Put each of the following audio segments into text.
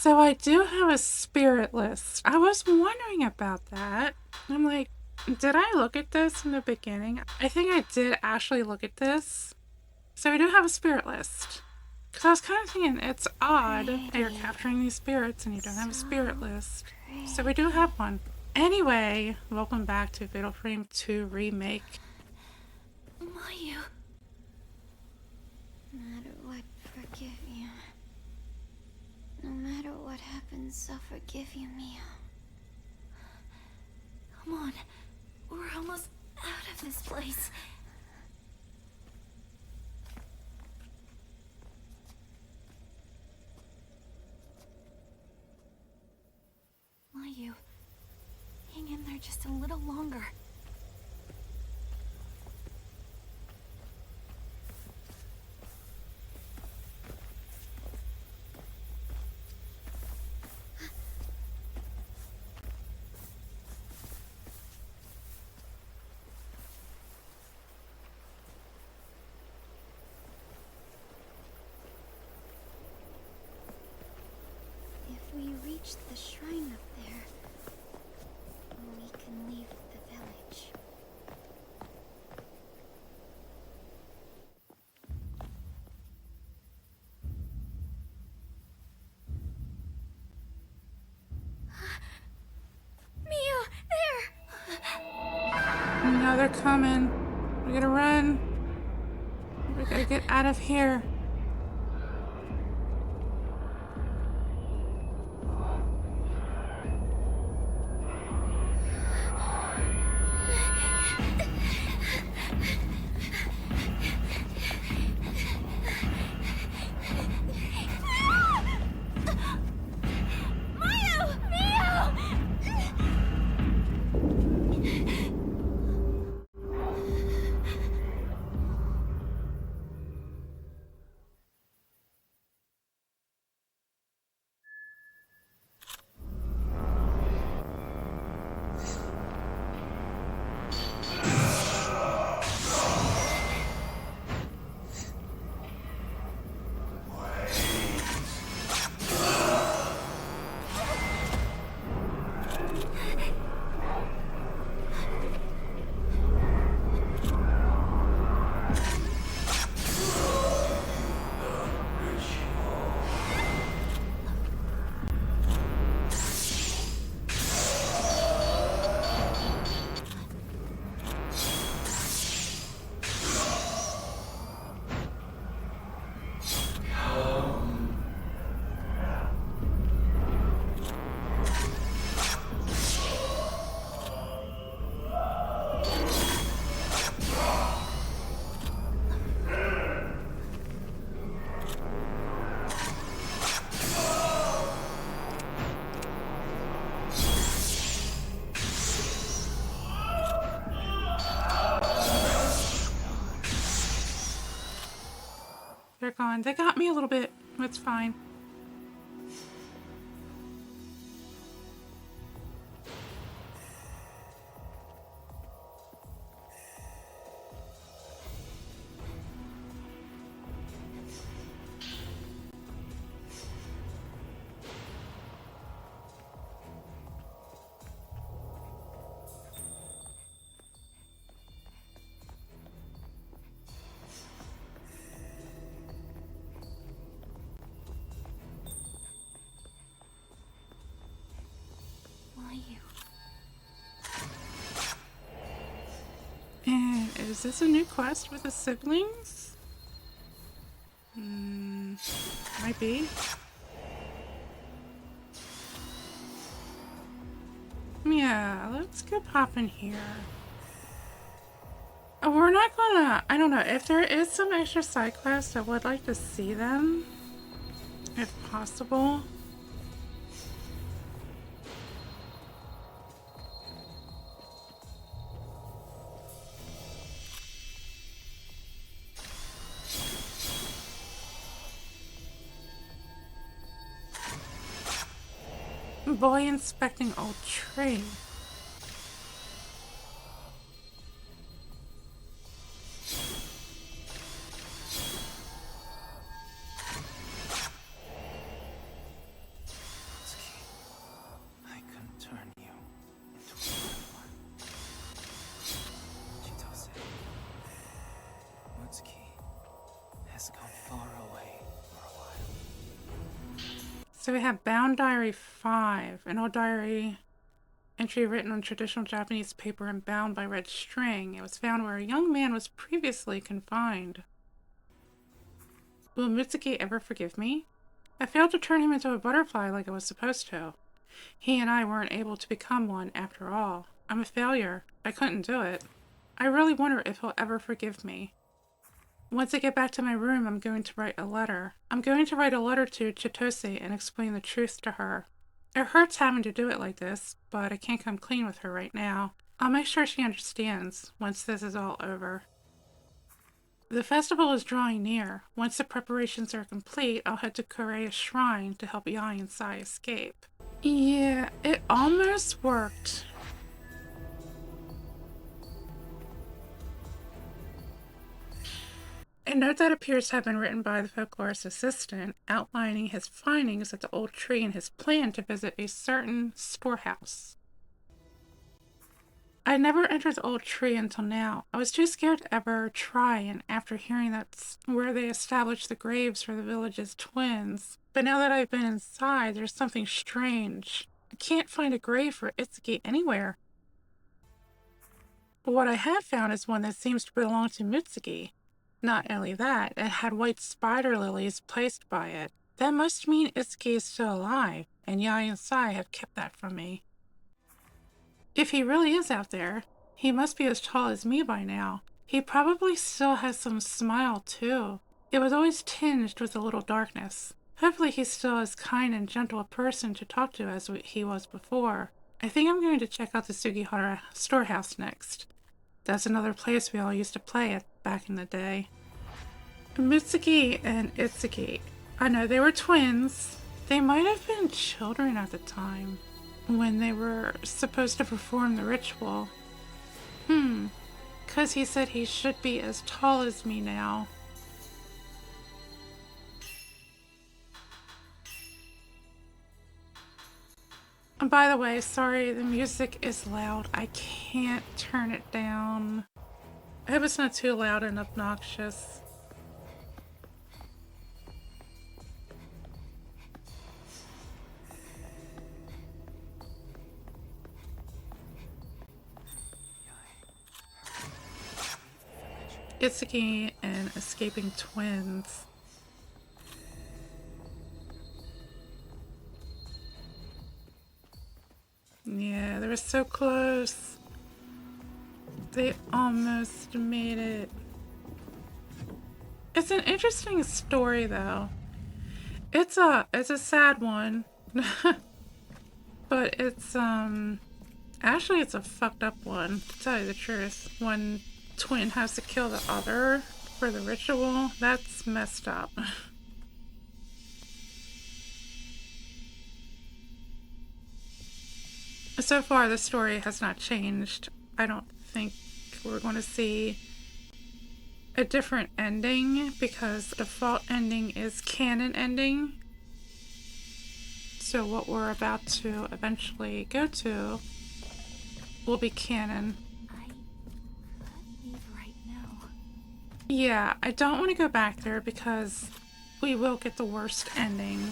So I do have a spirit list. I was wondering about that. I'm like, did I look at this in the beginning? I think I did actually look at this. So we do have a spirit list. Because I was kind of thinking it's odd that you're capturing these spirits and you don't have a spirit list. So we do have one. Anyway, welcome back to Fatal Frame 2 Remake. Mayu. No matter what, forgive you. No matter what happens, I'll forgive you, Mio. Come on. We're almost out of this place. Mayu, hang in there just a little longer. If we reach the shrine up there, we can leave the village. Mio, there! No, they're coming. We gotta run. We gotta get out of here. They're gone. They got me a little bit. It's fine. And is this a new quest with the siblings? Might be. Yeah, let's go pop in here. Oh, we're not gonna... I don't know. If there is some extra side quests, I would like to see them. If possible. Boy inspecting old tree. So we have Bound Diary 5, an old diary entry written on traditional Japanese paper and bound by red string. It was found where a young man was previously confined. Will Mitsuki ever forgive me? I failed to turn him into a butterfly like I was supposed to. He and I weren't able to become one after all. I'm a failure. I couldn't do it. I really wonder if he'll ever forgive me. Once I get back to my room, I'm going to write a letter. I'm going to write a letter to Chitose and explain the truth to her. It hurts having to do it like this, but I can't come clean with her right now. I'll make sure she understands once this is all over. The festival is drawing near. Once the preparations are complete, I'll head to Korea's shrine to help Yai and Sai escape. Yeah, it almost worked. A note that appears to have been written by the folklorist assistant, outlining his findings at the old tree and his plan to visit a certain storehouse. I never entered the old tree until now. I was too scared to ever try, and after hearing that's where they established the graves for the village's twins. But now that I've been inside, there's something strange. I can't find a grave for Itsuki anywhere. But what I have found is one that seems to belong to Mitsuki. Not only that, it had white spider lilies placed by it. That must mean Itsuki is still alive, and Yai and Sai have kept that from me. If he really is out there, he must be as tall as me by now. He probably still has some smile, too. It was always tinged with a little darkness. Hopefully he's still as kind and gentle a person to talk to as he was before. I think I'm going to check out the Sugihara storehouse next. That's another place we all used to play at back in the day. Mitsuki and Itsuki. I know they were twins. They might have been children at the time when they were supposed to perform the ritual. 'Cause he said he should be as tall as me now. And by the way, sorry, the music is loud. I can't turn it down. I hope it's not too loud and obnoxious. Itsuki and escaping twins. Yeah, they were so close. They almost made it. It's an interesting story, though. It's a sad one. But it's actually it's a fucked up one, to tell you the truth. One twin has to kill the other for the ritual. That's messed up. So far, the story has not changed. I don't think we're going to see a different ending because the default ending is canon ending. So what we're about to eventually go to will be canon. I could leave right now. Yeah, I don't want to go back there because we will get the worst ending.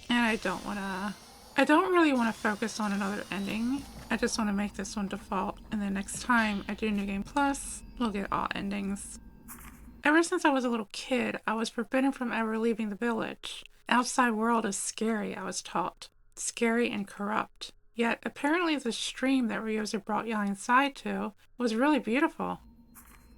And I don't really want to focus on another ending. I just want to make this one default, and then next time I do New Game Plus, we'll get all endings. Ever since I was a little kid, I was forbidden from ever leaving the village. Outside world is scary, I was taught. Scary and corrupt. Yet, apparently the stream that Ryozo brought Yai and Sai to was really beautiful.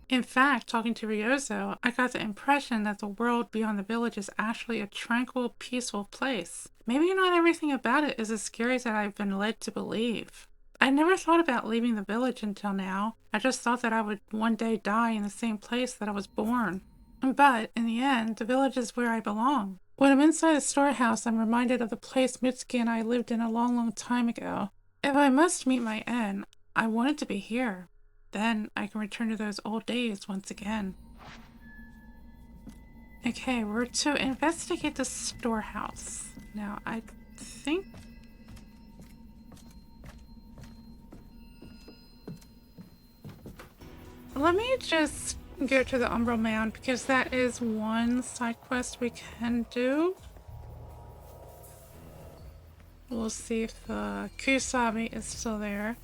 In fact, talking to Ryozo, I got the impression that the world beyond the village is actually a tranquil, peaceful place. Maybe not everything about it is as scary as I've been led to believe. I never thought about leaving the village until now. I just thought that I would one day die in the same place that I was born. But, in the end, the village is where I belong. When I'm inside the storehouse, I'm reminded of the place Mitsuki and I lived in a long, long time ago. If I must meet my end, I want it to be here. Then I can return to those old days once again. Okay, we're to investigate the storehouse. Now, I think... Let me just go to the Umbral Mound because that is one side quest we can do. We'll see if the Kusabi is still there.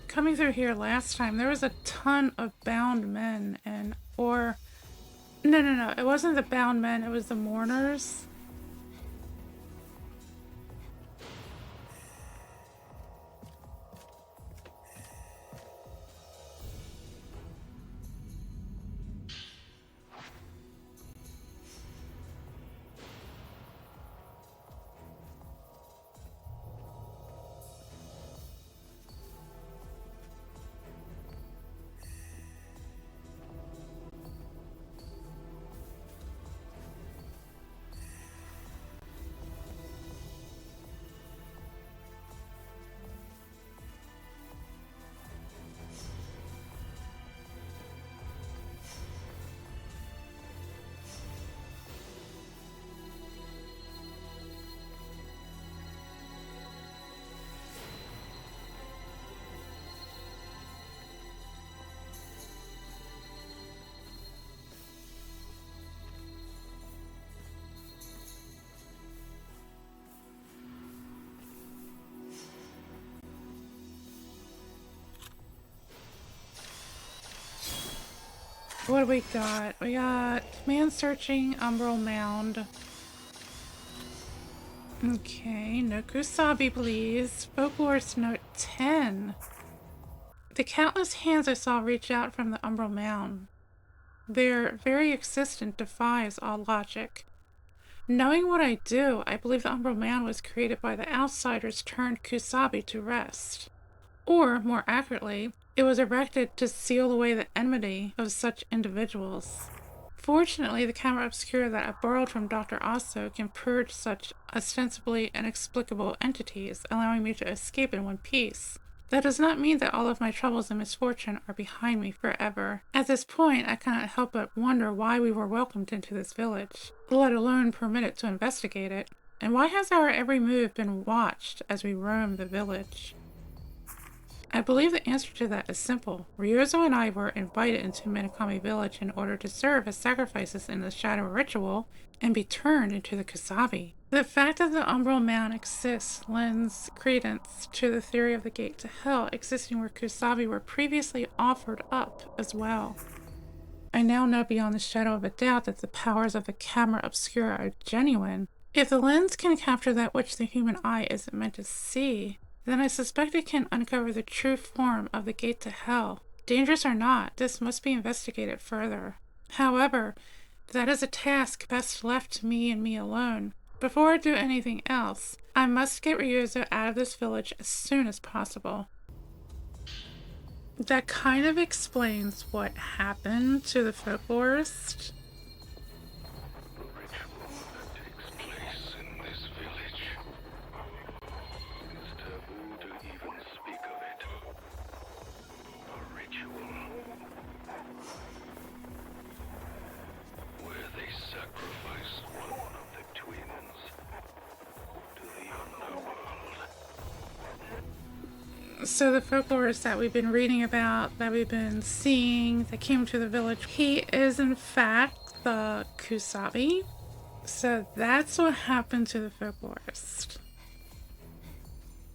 Coming through here last time, there was a ton of bound men and, or, no, it wasn't the bound men, it was the mourners. What do we got? We got man searching Umbral Mound. Okay, no Kusabi, please. Folklorist note 10. The countless hands I saw reach out from the Umbral Mound. Their very existence defies all logic. Knowing what I do, I believe the Umbral Mound was created by the outsiders turned Kusabi to rest. Or, more accurately, it was erected to seal away the enmity of such individuals. Fortunately, the Camera Obscura that I borrowed from Dr. Osso can purge such ostensibly inexplicable entities, allowing me to escape in one piece. That does not mean that all of my troubles and misfortune are behind me forever. At this point, I cannot help but wonder why we were welcomed into this village, let alone permitted to investigate it. And why has our every move been watched as we roam the village? I believe the answer to that is simple. Ryuzo and I were invited into Minakami village in order to serve as sacrifices in the shadow ritual and be turned into the Kusabi. The fact that the Umbral Mound exists lends credence to the theory of the gate to hell existing where Kusabi were previously offered up as well. I now know beyond the shadow of a doubt that the powers of the Camera Obscura are genuine. If the lens can capture that which the human eye isn't meant to see, then I suspect it can uncover the true form of the gate to hell. Dangerous or not, this must be investigated further. However, that is a task best left to me and me alone. Before I do anything else, I must get Ryuzo out of this village as soon as possible. That kind of explains what happened to the folklorist. So the folklorist that we've been reading about, that we've been seeing, that came to the village, he is in fact the Kusabi. So that's what happened to the folklorist.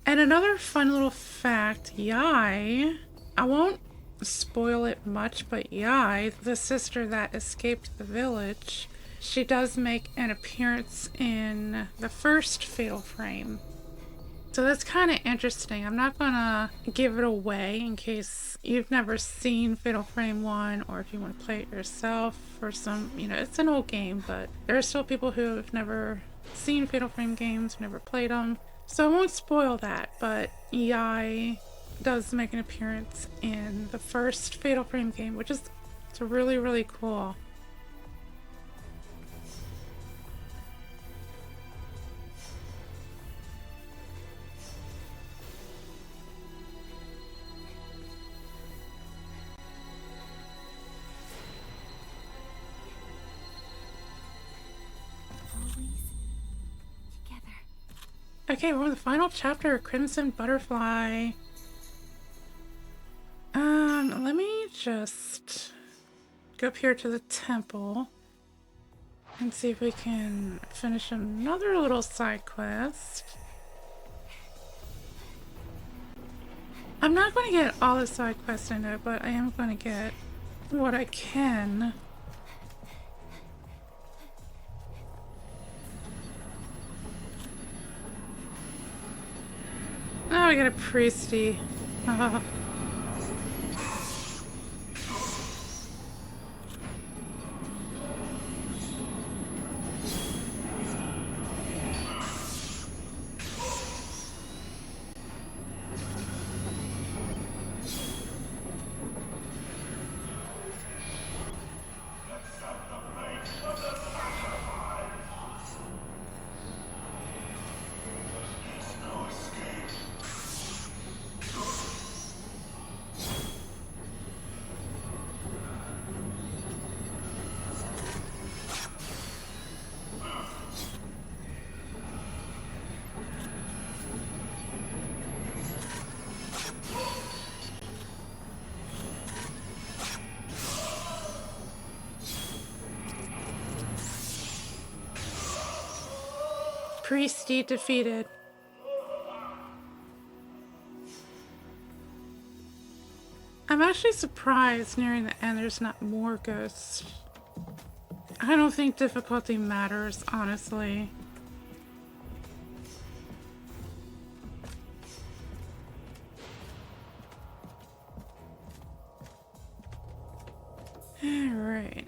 And another fun little fact, Yai, I won't spoil it much, but Yai, the sister that escaped the village, she does make an appearance in the first Fatal Frame. So that's kind of interesting. I'm not gonna give it away in case you've never seen Fatal Frame 1 or if you want to play it yourself for some, it's an old game, but there are still people who have never seen Fatal Frame games, never played them. So I won't spoil that, but Yai does make an appearance in the first Fatal Frame game, which is really, really cool. Okay, we're on the final chapter, Crimson Butterfly. Let me just go up here to the temple and see if we can finish another little side quest. I'm not going to get all the side quests I know, but I am going to get what I can. Oh, we got a priesty. Oh. Priesty defeated. I'm actually surprised nearing the end there's not more ghosts. I don't think difficulty matters, honestly. Alright,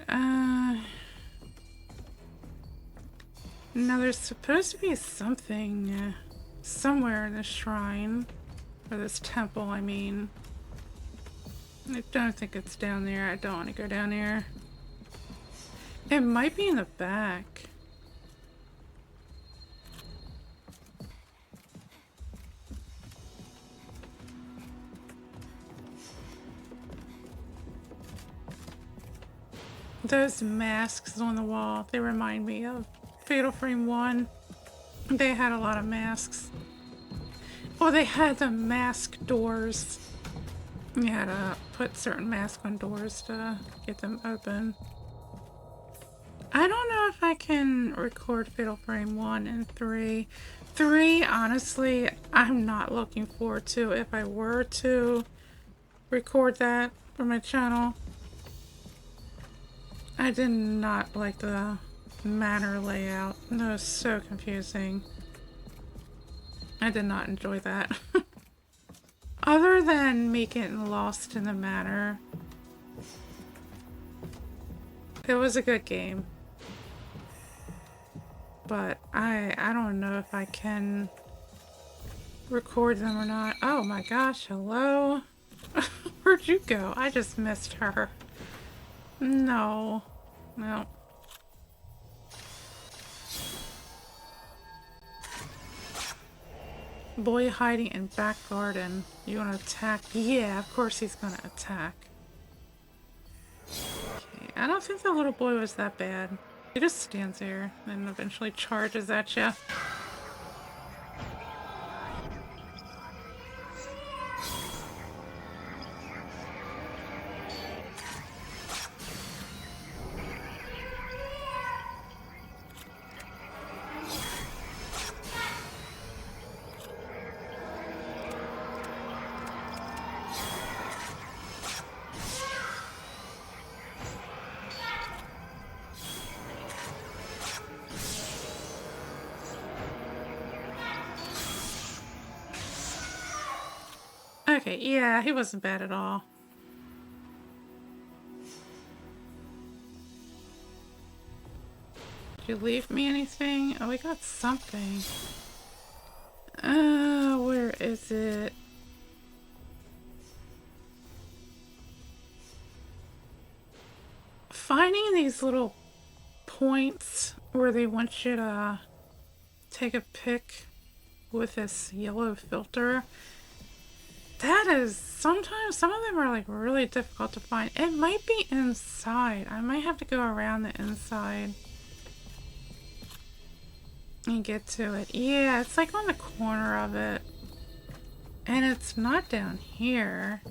now there's supposed to be something somewhere in this shrine, or this temple, I mean. I don't think it's down there. I don't want to go down there. It might be in the back. Those masks on the wall, they remind me of Fatal Frame 1. They had a lot of masks. Well, they had the mask doors. You had to put certain masks on doors to get them open. I don't know if I can record Fatal Frame 1 and 3. 3, honestly, I'm not looking forward to if I were to record that for my channel. I did not like the manor layout. It was so confusing. I did not enjoy that. Other than me getting lost in the manor, it was a good game. But I don't know if I can record them or not. Oh my gosh, hello? Where'd you go? I just missed her. No. No. Boy hiding in back garden. You want to attack? Yeah, of course he's gonna attack. Okay, I don't think the little boy was that bad. He just stands there and eventually charges at you. Okay, yeah, he wasn't bad at all. Did you leave me anything? Oh, we got something. Where is it? Finding these little points where they want you to take a pic with this yellow filter. That is, sometimes, some of them are like really difficult to find. It might be inside. I might have to go around the inside. and get to it. Yeah, it's like on the corner of it. And it's not down here.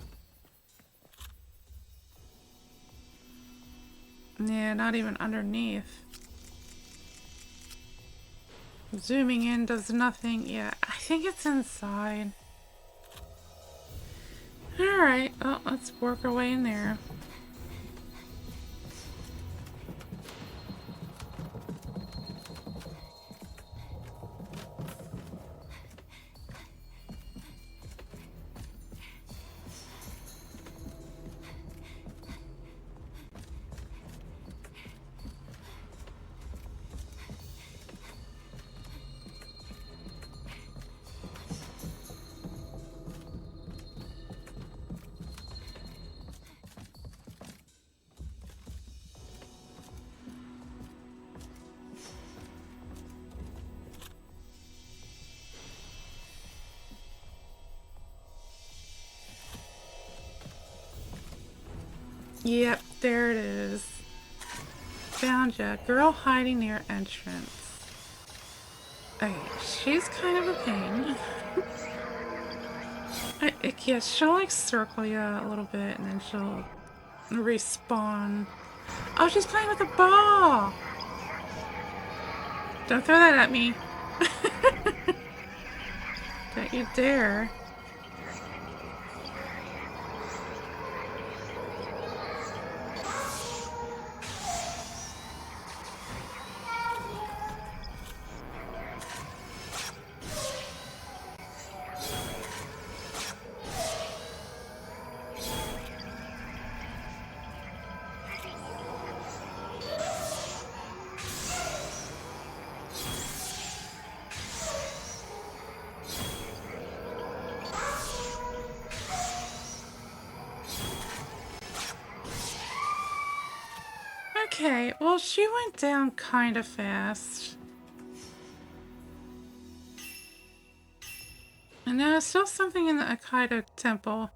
Yeah, not even underneath. Zooming in does nothing. Yeah, I think it's inside. Alright, well, let's work our way in there. Yep, there it is. Found ya. Girl hiding near entrance. Okay, she's kind of a pain. Yeah, she'll like circle you a little bit and then she'll respawn. Oh, she's playing with a ball! Don't throw that at me. Don't you dare. Okay, well, she went down kind of fast. And there's still something in the Akaido temple.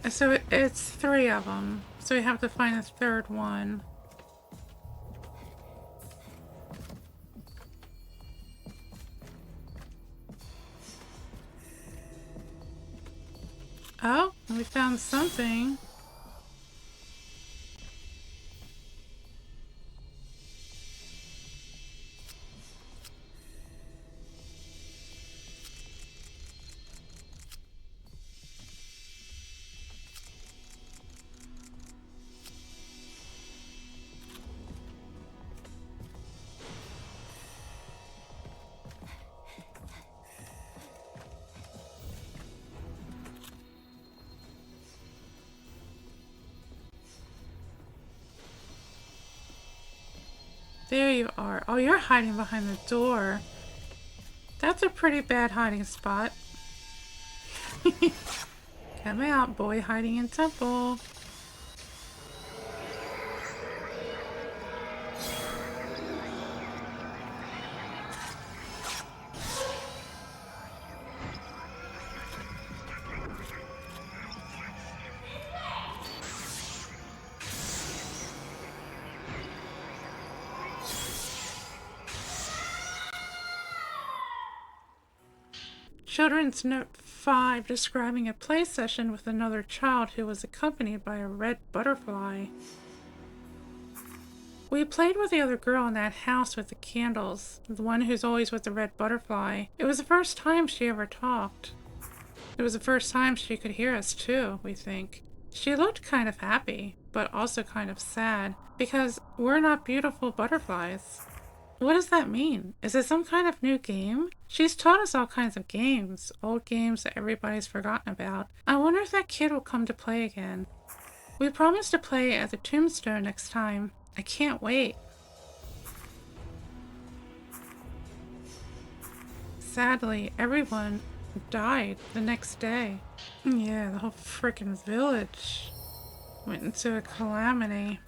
So it's 3 of them. So we have to find the 3rd one. Oh, we found something. There you are. Oh, you're hiding behind the door. That's a pretty bad hiding spot. Come out, boy hiding in temple. Children's Note 5 describing a play session with another child who was accompanied by a red butterfly. We played with the other girl in that house with the candles, the one who's always with the red butterfly. It was the first time she ever talked. It was the first time she could hear us too, we think. She looked kind of happy, but also kind of sad, because we're not beautiful butterflies. What does that mean? Is it some kind of new game? She's taught us all kinds of games, old games that everybody's forgotten about. I wonder if that kid will come to play again. We promised to play at the tombstone next time. I can't wait. Sadly, everyone died the next day. Yeah, the whole frickin' village went into a calamity.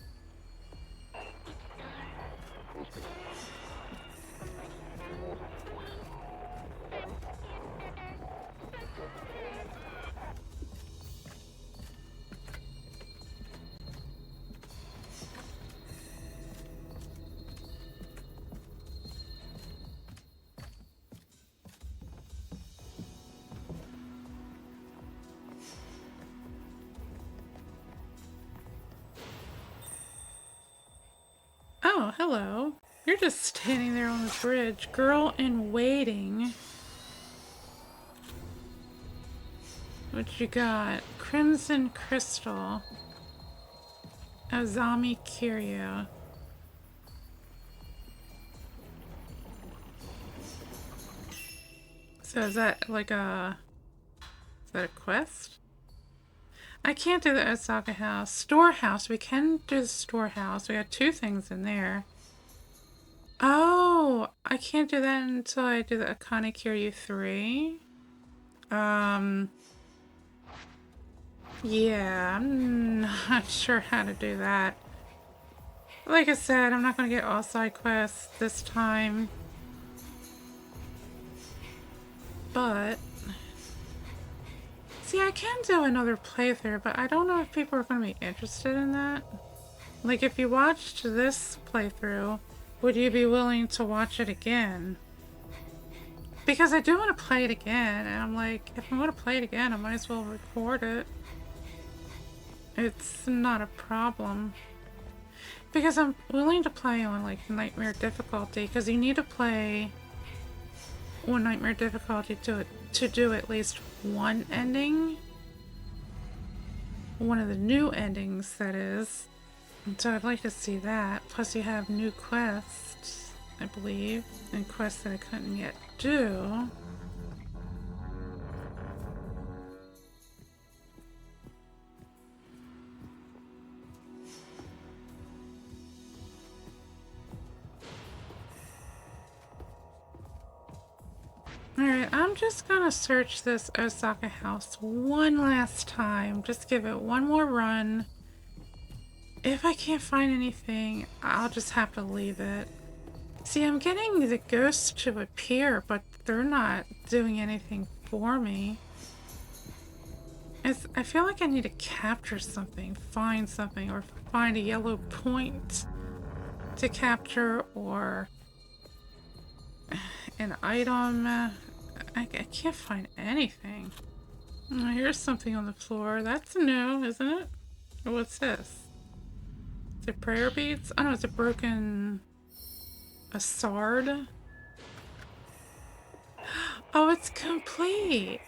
hello. You're just standing there on the bridge. Girl in waiting. What you got? Crimson Crystal. Azami Kiryu. So is that like a... Is that a quest? I can't do the Osaka house. Storehouse. We can do the storehouse. We got 2 things in there. Oh, I can't do that until I do the Akane Kiryu 3. Yeah, I'm not sure how to do that. Like I said, I'm not going to get all side quests this time. But... See, I can do another playthrough, but I don't know if people are going to be interested in that. Like, if you watched this playthrough, would you be willing to watch it again? Because I do want to play it again, and I'm like, if I'm going to play it again, I might as well record it. It's not a problem. Because I'm willing to play on, like, Nightmare difficulty, because you need to play on Nightmare difficulty to do at least one ending. One of the new endings, that is. And so I'd like to see that. Plus you have new quests, I believe, and quests that I couldn't yet do. Alright, I'm just gonna search this Osaka house one last time. Just give it one more run. If I can't find anything, I'll just have to leave it. See, I'm getting the ghosts to appear, but they're not doing anything for me. I feel like I need to capture something, find something, or find a yellow point to capture, or an item. I can't find anything. Oh, here's something on the floor. That's new, isn't it? Or what's this? Is it prayer beads? Oh no, it's a broken... a sword? Oh, it's complete!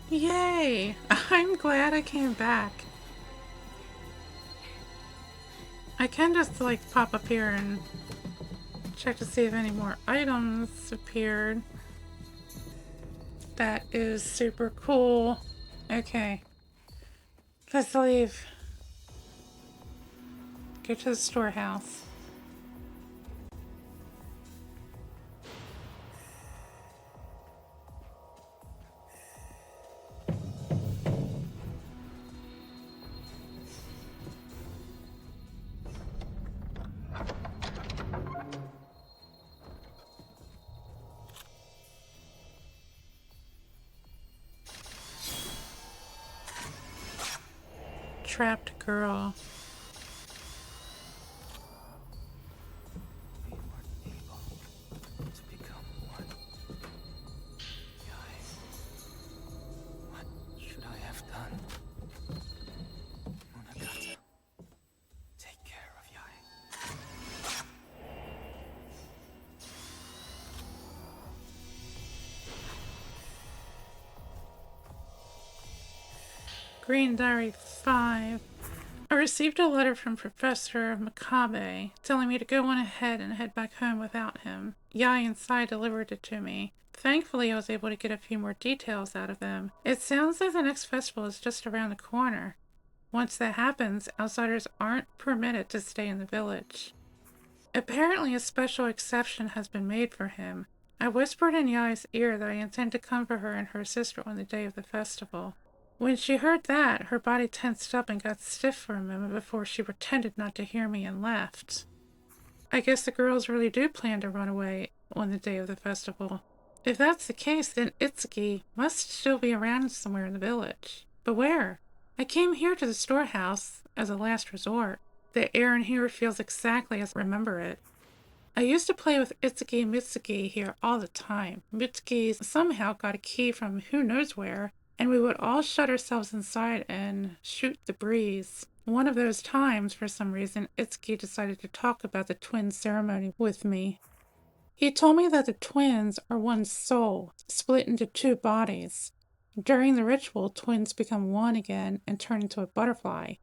Yay! I'm glad I came back. I can just like pop up here and check to see if any more items appeared. That is super cool. Okay. Let's leave. Go to the storehouse. Trapped girl. Green Diary 5. I received a letter from Professor Makabe telling me to go on ahead and head back home without him. Yai and Sai delivered it to me. Thankfully, I was able to get a few more details out of them. It sounds like the next festival is just around the corner. Once that happens, outsiders aren't permitted to stay in the village. Apparently, a special exception has been made for him. I whispered in Yai's ear that I intend to come for her and her sister on the day of the festival. When she heard that, her body tensed up and got stiff for a moment before she pretended not to hear me and left. I guess the girls really do plan to run away on the day of the festival. If that's the case, then Itsuki must still be around somewhere in the village. But where? I came here to the storehouse as a last resort. The air in here feels exactly as I remember it. I used to play with Itsuki and Mitsuki here all the time. Mitsuki somehow got a key from who knows where, and we would all shut ourselves inside and shoot the breeze. One of those times, for some reason, Itsuki decided to talk about the twin ceremony with me. He told me that the twins are one soul, split into two bodies. During the ritual, twins become one again and turn into a butterfly.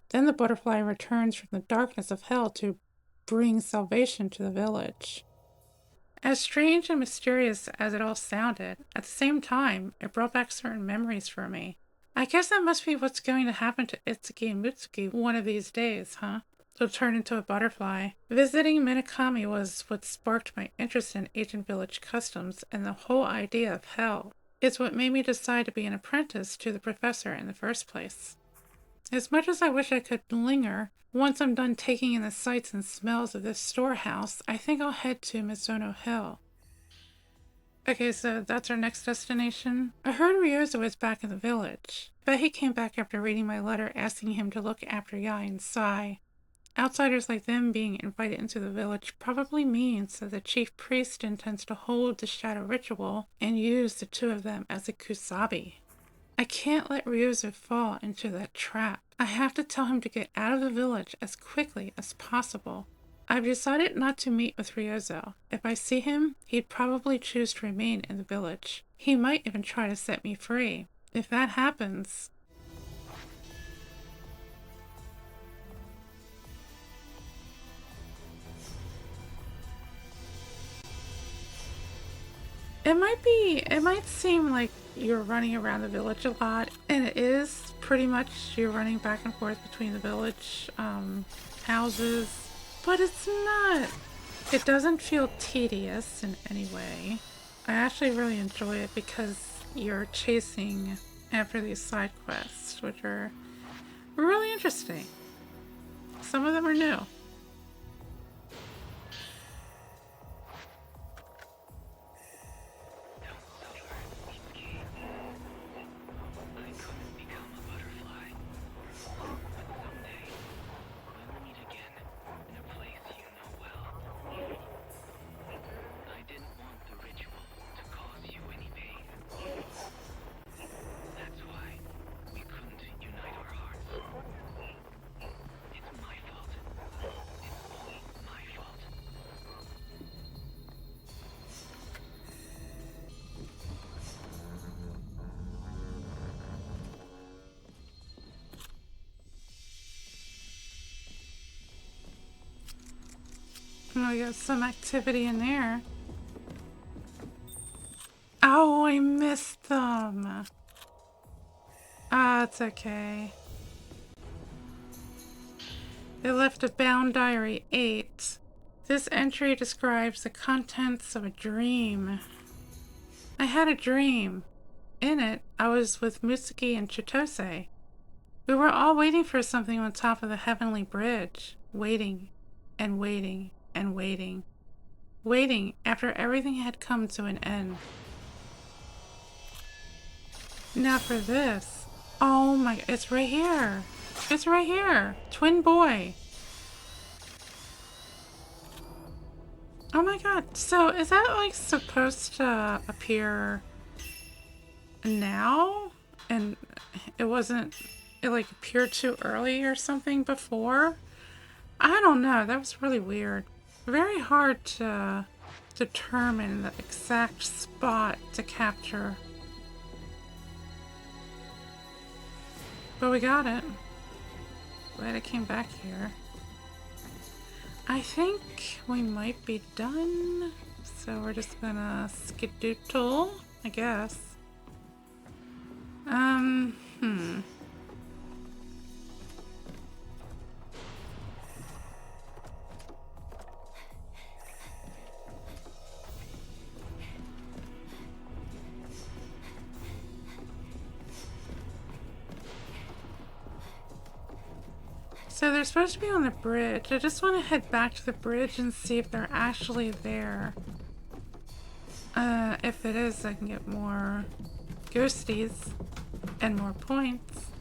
Then the butterfly returns from the darkness of hell to bring salvation to the village. As strange and mysterious as it all sounded, at the same time, it brought back certain memories for me. I guess that must be what's going to happen to Itsuki and Mitsuki one of these days, huh? They'll turn into a butterfly. Visiting Minakami was what sparked my interest in ancient village customs and the whole idea of hell. It's what made me decide to be an apprentice to the professor in the first place. As much as I wish I could linger, once I'm done taking in the sights and smells of this storehouse, I think I'll head to Mizuno Hill. Okay, so that's our next destination. I heard Ryozo was back in the village, but he came back after reading my letter asking him to look after Yai and Sai. Outsiders like them being invited into the village probably means that the chief priest intends to hold the shadow ritual and use the two of them as a kusabi. I can't let Ryozo fall into that trap. I have to tell him to get out of the village as quickly as possible. I've decided not to meet with Ryozo. If I see him, he'd probably choose to remain in the village. He might even try to set me free. If that happens... It might seem like you're running around the village a lot, and it is pretty much you're running back and forth between the village houses, but it's not. It doesn't feel tedious in any way. I actually really enjoy it because you're chasing after these side quests, which are really interesting. Some of them are new. Oh, we got some activity in there. Oh, I missed them. Ah, it's okay. They left a bound diary 8. This entry describes the contents of a dream. I had a dream. In it, I was with Mitsuki and Chitose. We were all waiting for something on top of the heavenly bridge. Waiting and waiting and waiting. Waiting after everything had come to an end. Now for this. Oh my, it's right here. It's right here. Twin boy. Oh my god. So is that like supposed to appear now? And it wasn't, it like appeared too early or something before? I don't know. That was really weird. Very hard to determine the exact spot to capture. But we got it. Glad it came back here. I think we might be done. So we're just gonna skedoodle, I guess. So they're supposed to be on the bridge. I just want to head back to the bridge and see if they're actually there. If it is, I can get more ghosties and more points.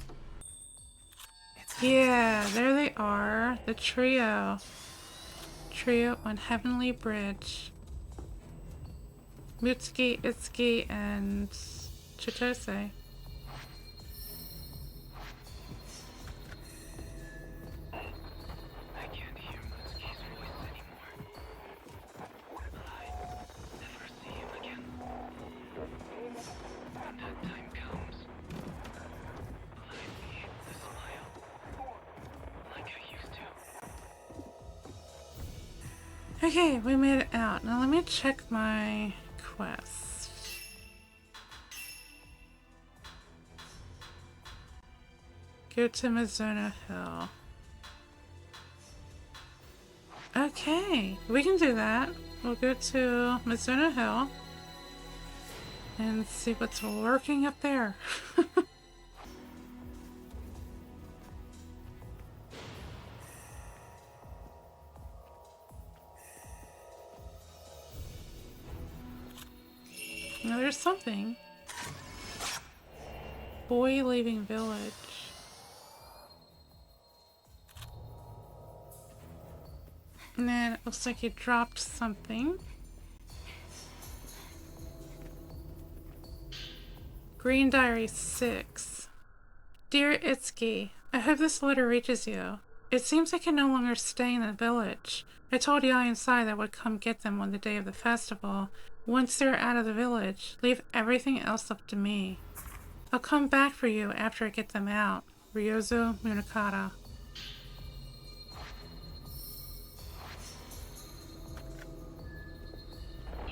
Yeah, there they are. The trio. Trio on Heavenly Bridge. Mutsuki, Itsuki, and Chitose. Okay, we made it out. Now let me check my quest. Go to Mizuno Hill. Okay, we can do that. We'll go to Mizuno Hill and see what's lurking up there. Now there's something. Boy leaving village. And then it looks like he dropped something. Green Diary 6. Dear Itsuki, I hope this letter reaches you. It seems I can no longer stay in the village. I told Yai and Sai that I would come get them on the day of the festival. Once they're out of the village, leave everything else up to me. I'll come back for you after I get them out. Ryozo Munakata.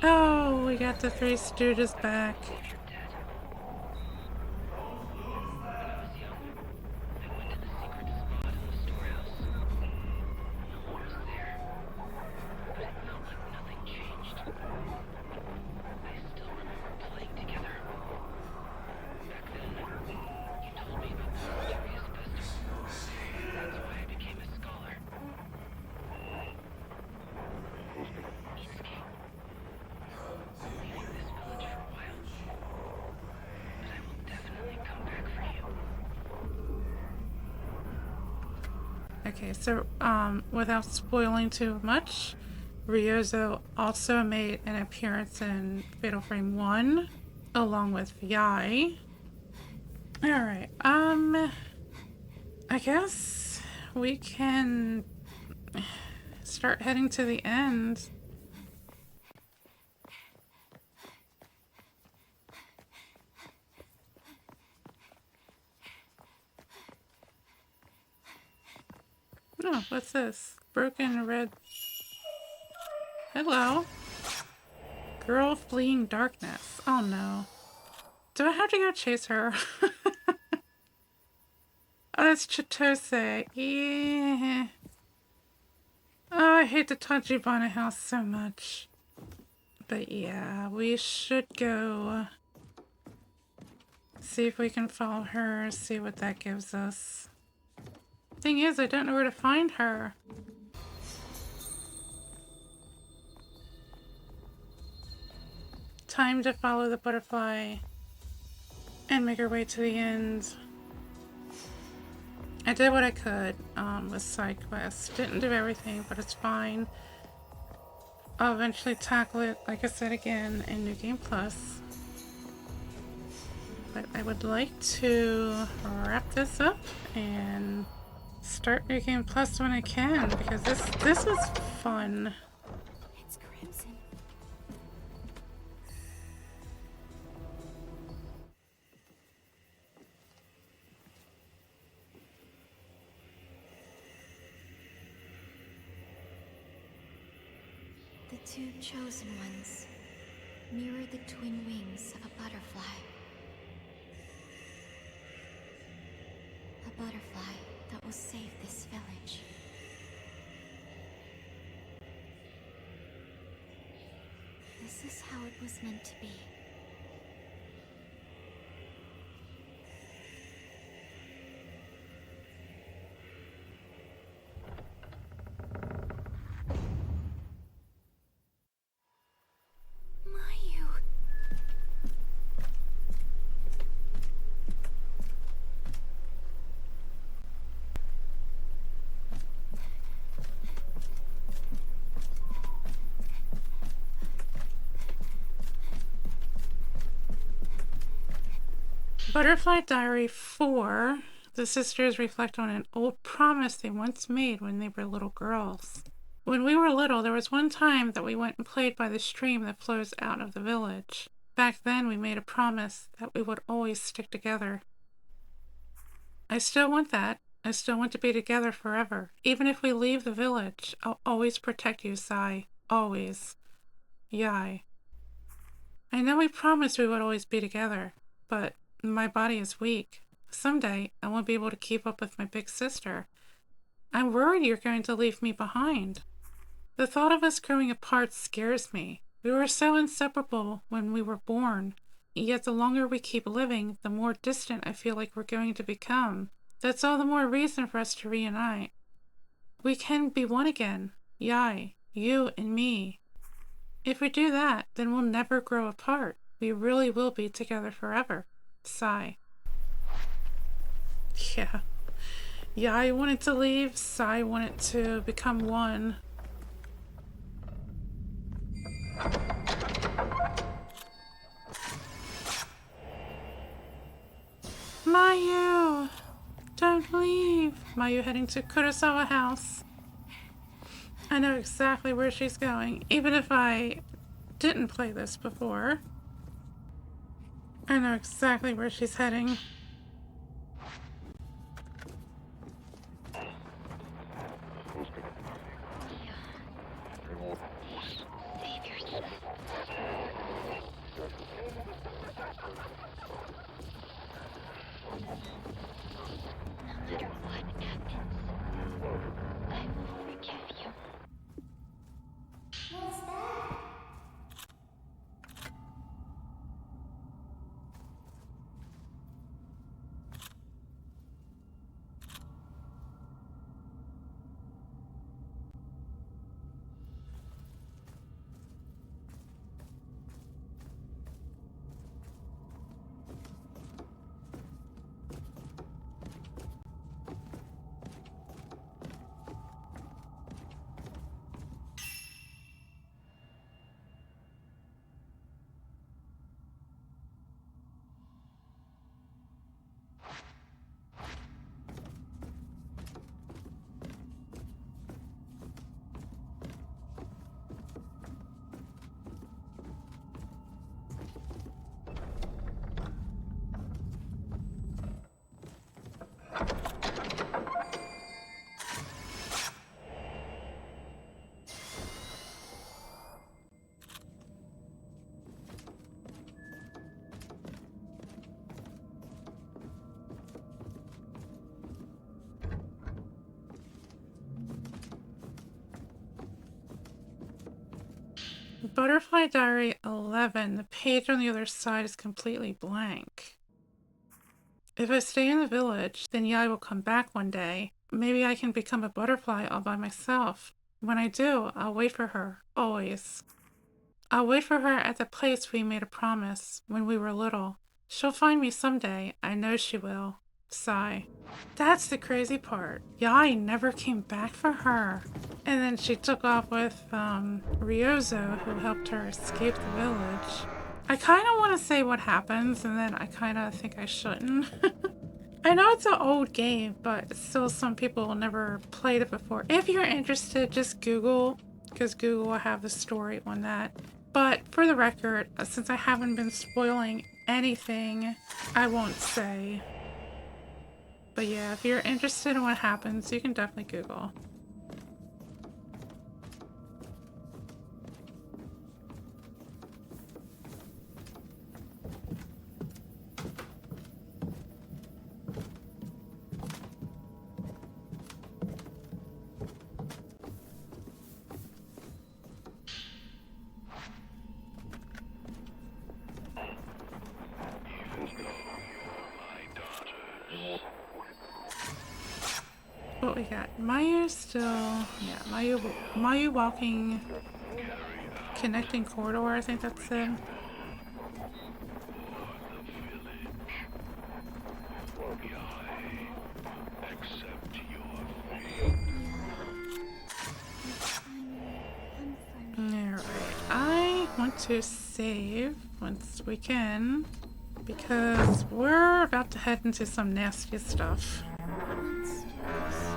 Oh, we got the Three Stooges back. Okay, so without spoiling too much, Ryozo also made an appearance in Fatal Frame 1 along with Yai. Alright, I guess we can start heading to the end. Oh, what's this? Broken red. Hello. Girl fleeing darkness. Oh no. Do I have to go chase her? Oh, that's Chitose. Yeah. Oh, I hate the Tachibana house so much. But yeah, we should go see if we can follow her, see what that gives us. Thing is, I don't know where to find her. Time to follow the butterfly and make our way to the end. I did what I could with side quests. Didn't do everything, but it's fine. I'll eventually tackle it, like I said again, in New Game Plus. But I would like to wrap this up and start New Game Plus when I can, because this was fun. It's crimson. The two chosen ones mirror the twin wings of a butterfly. A butterfly that will save this village. This is how it was meant to be. Butterfly Diary 4. The sisters reflect on an old promise they once made when they were little girls. When we were little, there was one time that we went and played by the stream that flows out of the village. Back then, we made a promise that we would always stick together. I still want that. I still want to be together forever. Even if we leave the village, I'll always protect you, Sai. Always. Yai. I know we promised we would always be together, but my body is weak. Someday, I won't be able to keep up with my big sister. I'm worried you're going to leave me behind. The thought of us growing apart scares me. We were so inseparable when we were born, yet the longer we keep living, the more distant I feel like we're going to become. That's all the more reason for us to reunite. We can be one again. Yai, you and me. If we do that, then we'll never grow apart. We really will be together forever. Sigh. Yeah. Yai wanted to leave, Sai wanted to become one. Mayu! Don't leave! Mayu heading to Kurosawa House. I know exactly where she's going, even if I didn't play this before. I know exactly where she's heading. Butterfly Diary 11. The page on the other side is completely blank. If I stay in the village, then Yai will come back one day. Maybe I can become a butterfly all by myself. When I do, I'll wait for her. Always. I'll wait for her at the place we made a promise when we were little. She'll find me someday. I know she will. Sigh. That's the crazy part. Yai never came back for her. And then she took off with Ryozo, who helped her escape the village. I kind of want to say what happens, and then I kind of think I shouldn't. I know it's an old game, but still some people never played it before. If you're interested, just Google, because Google will have the story on that. But for the record, since I haven't been spoiling anything, I won't say. But yeah, if you're interested in what happens, you can definitely Google. What we got? Mayu still, yeah, Mayu walking, connecting corridor, I think that's it. Alright, I want to save once we can. because we're about to head into some nasty stuff. Let's do this.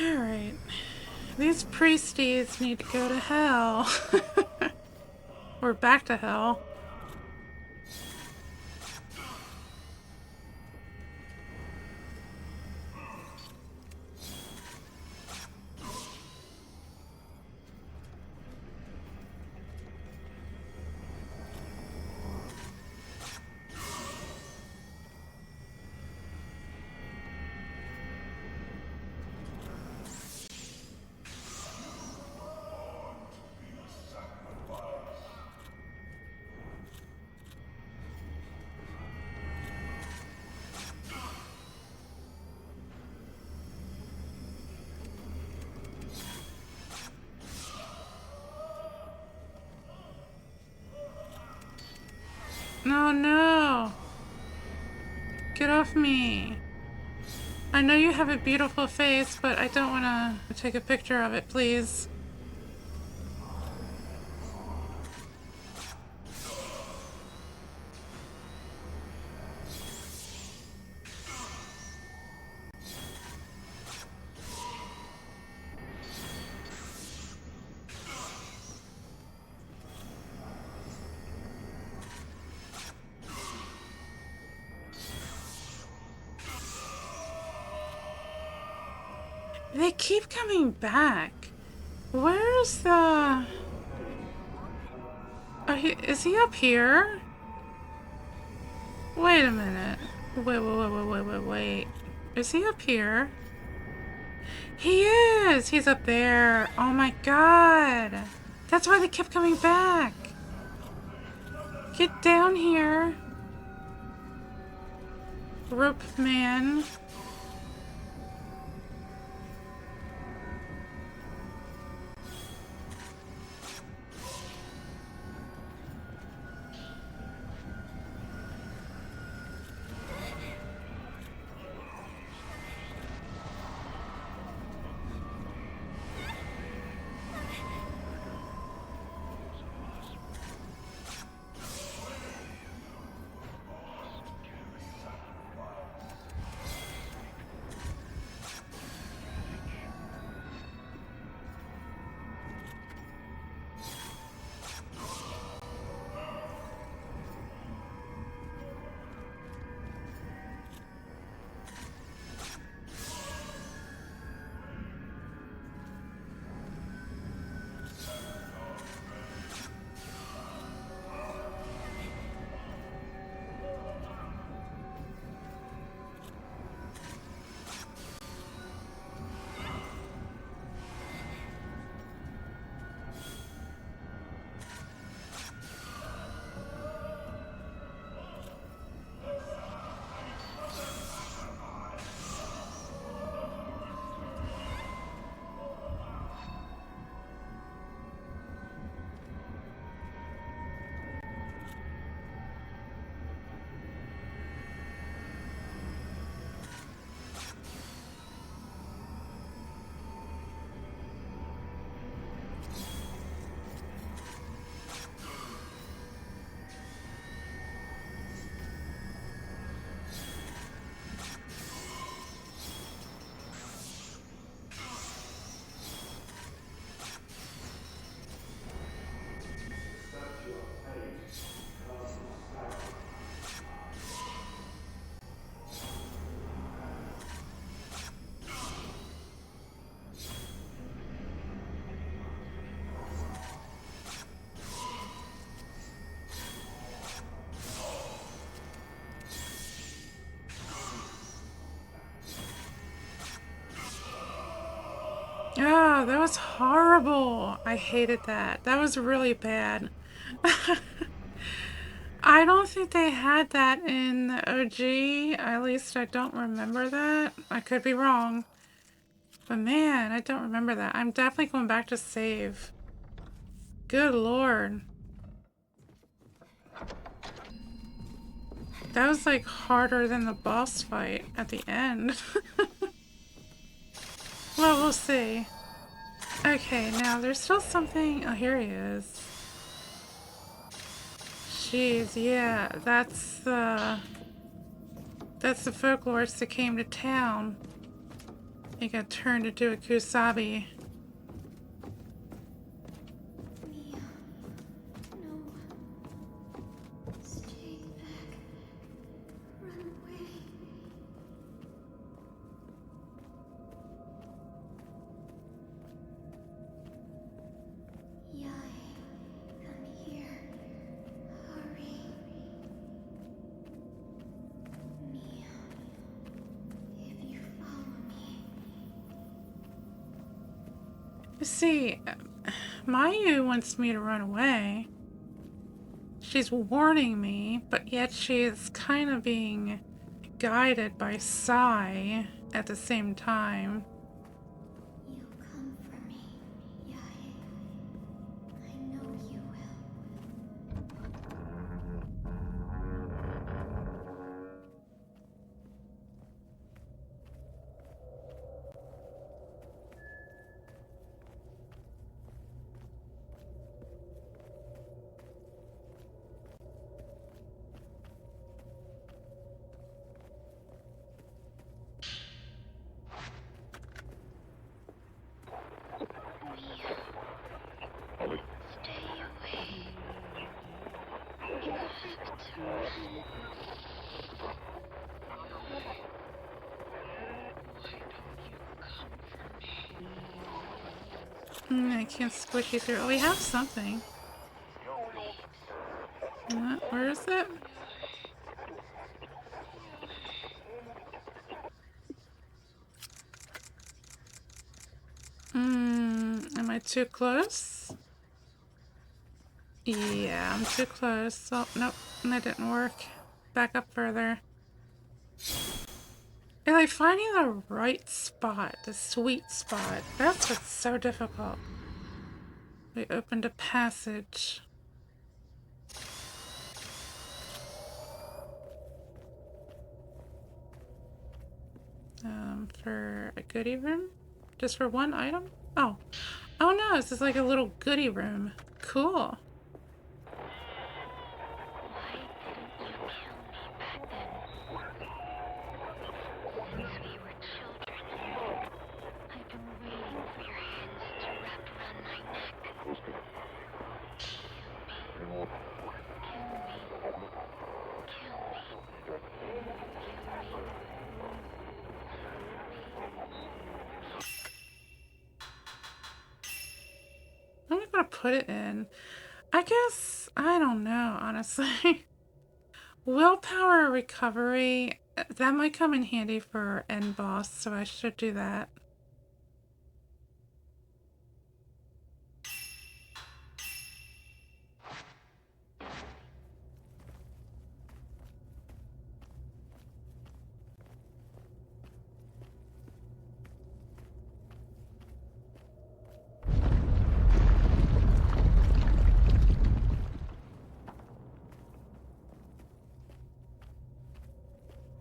Alright. These priesties need to go to hell. Or back to hell. No, no. Get off me. I know you have a beautiful face, but I don't want to take a picture of it, please. They keep coming back. Where's the... Is he up here? Wait a minute. Wait. Is he up here? He is! He's up there. Oh my god. That's why they kept coming back. Get down here. Rope man. Oh, that was horrible. I hated that. That was really bad. I don't think they had that in the OG. At least I don't remember that. I could be wrong. But man, I don't remember that. I'm definitely going back to save. Good lord. That was like harder than the boss fight at the end. Well, we'll see. Okay, now there's still something. Oh, here he is. Jeez, yeah, that's the folklorist that came to town. He got turned into a kusabi. Mia, no. Stay back. Run away. Yai, come here. Hurry. Mia, if you follow me. You see, Mayu wants me to run away. She's warning me, but yet she is kind of being guided by Sai at the same time. You'll come for me, Yai. I know you will. Mia, stay away. You have to run. Why don't you come for me? I can't squish you through. Oh, we have something. Where is it? Am I too close? Yeah, I'm too close. Oh, nope, that didn't work. Back up further. And like finding the right spot, the sweet spot, that's what's so difficult. We opened a passage. For a goodie room? Just for one item? Oh. Oh no, this is like a little goodie room. Cool. Why didn't you kill me back then? Since we were children, I've been waiting for your hands to wrap around my neck. Kill me. Kill me. Kill I'm not gonna put it in. I guess, I don't know, honestly. Willpower recovery, that might come in handy for end boss, so I should do that.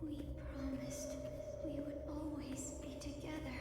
We promised we would always be together.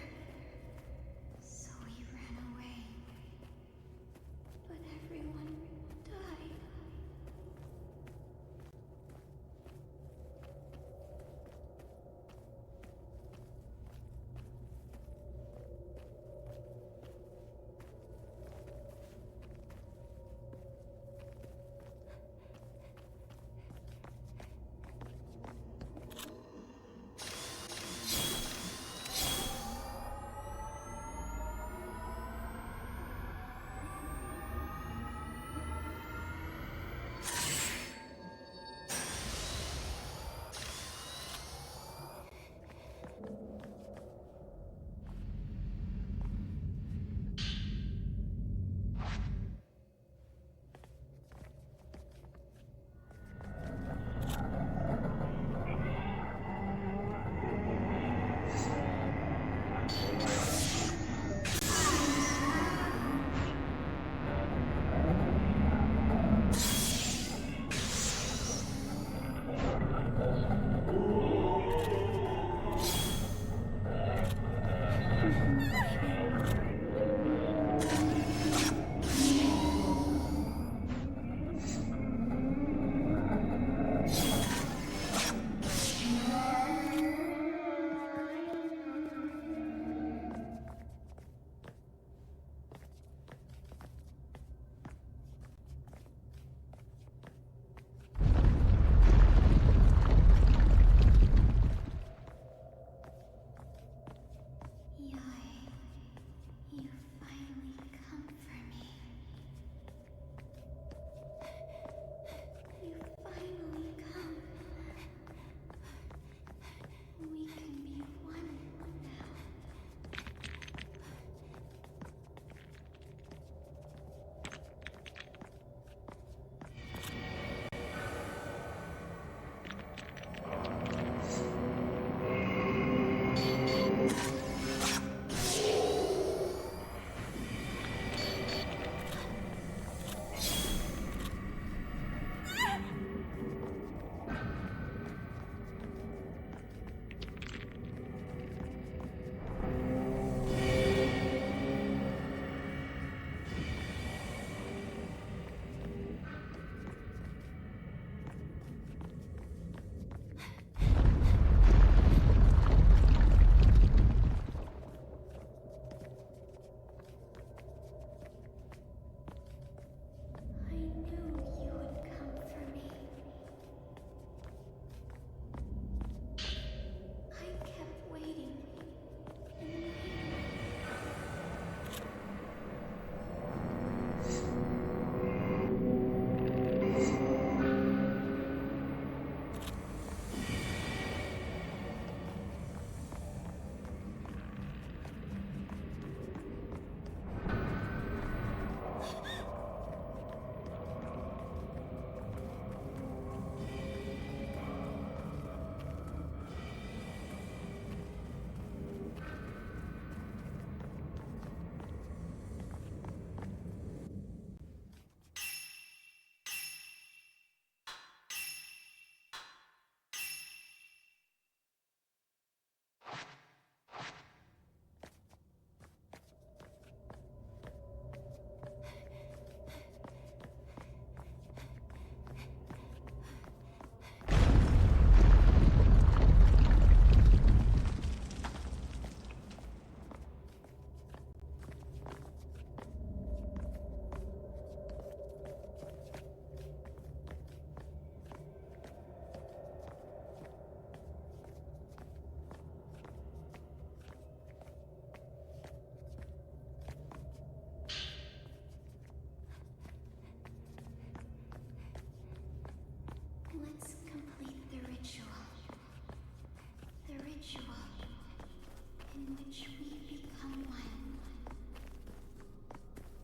in which we become one.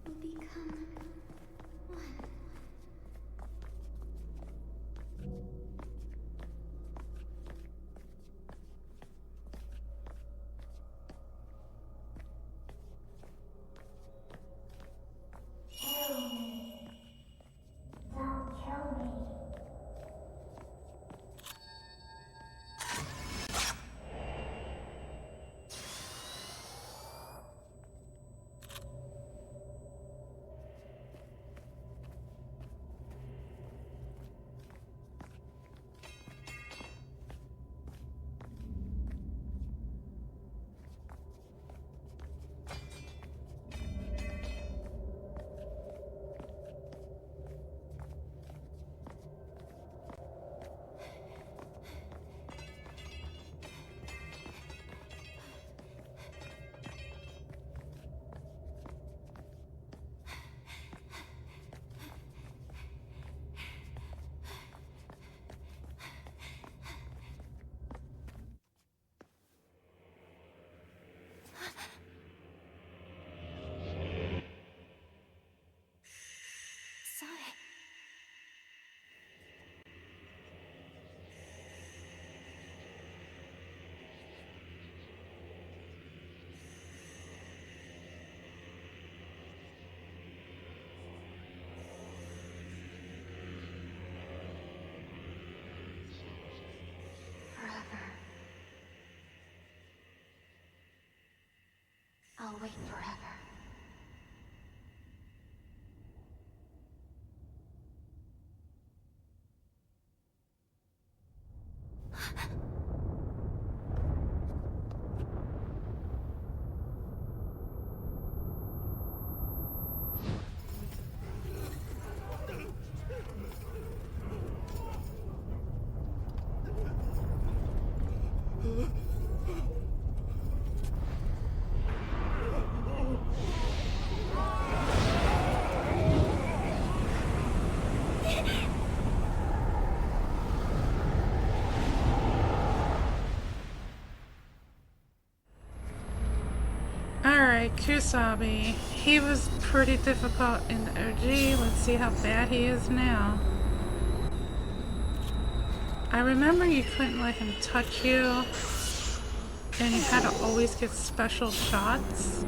Will become one. Kill me. Don't kill me. Sorry. Forever. I'll wait forever. Alright, Kusabi. He was pretty difficult in the OG. Let's see how bad he is now. I remember you couldn't let him touch you, and you had to always get special shots.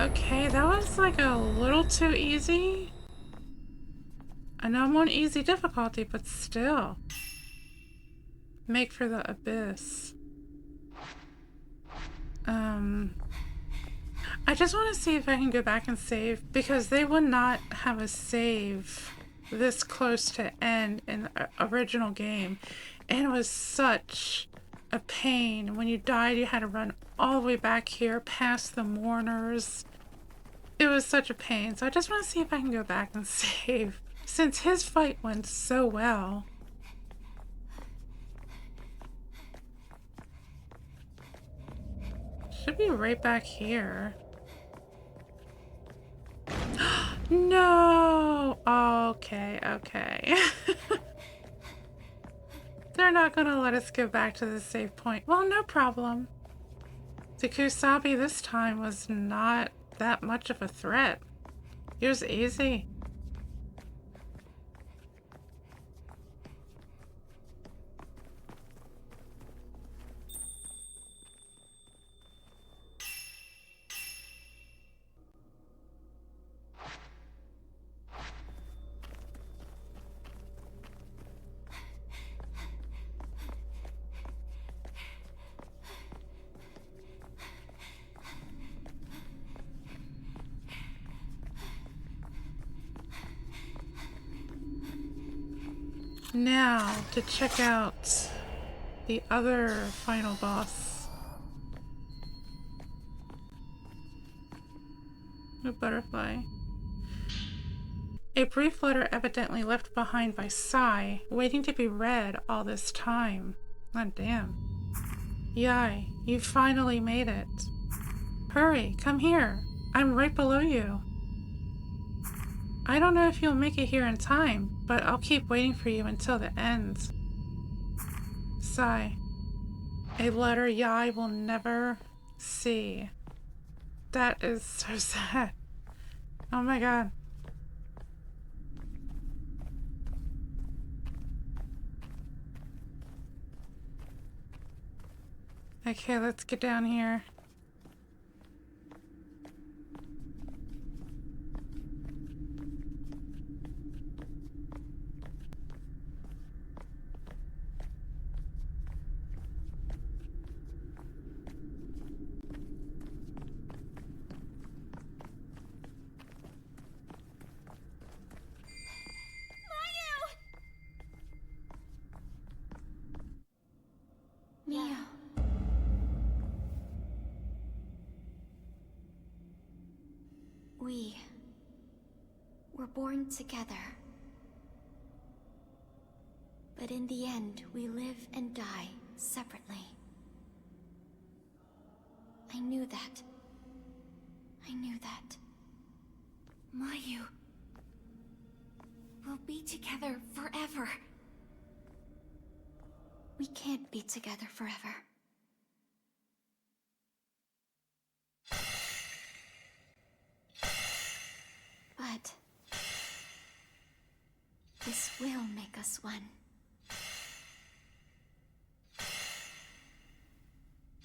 Okay, that was like a little too easy. I know I'm on easy difficulty, but still. Make for the abyss. I just want to see if I can go back and save, because they would not have a save this close to end in the original game. And it was such a pain. When you died, you had to run all the way back here past the mourners. It was such a pain. So I just want to see if I can go back and save, since his fight went so well. Should be right back here. No! Okay, okay. They're not gonna let us go back to the save point. Well, no problem. The Kusabi this time was not that much of a threat. It was easy. Now, to check out the other final boss. A butterfly. A brief letter evidently left behind by Sai, waiting to be read all this time. Oh, damn. Yai, you finally made it. Hurry, come here. I'm right below you. I don't know if you'll make it here in time, but I'll keep waiting for you until the end. Sigh. A letter Yai will never see. That is so sad. Oh my god. Okay, let's get down here. Mia. We were born together. But in the end, we live and die separately. I knew that. I knew that. Mayu. We'll be together forever. We can't be together forever. But this will make us one.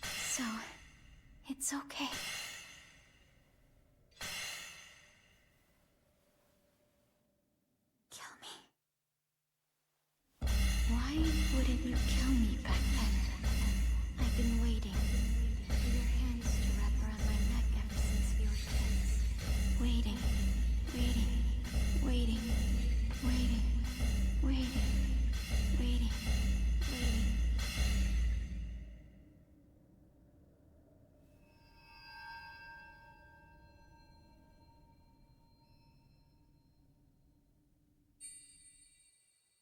So, it's okay. Kill me. Why wouldn't you kill me back then? I've been waiting for your hands to wrap around my neck ever since we were kids. Waiting, waiting, waiting, waiting, waiting, waiting, waiting.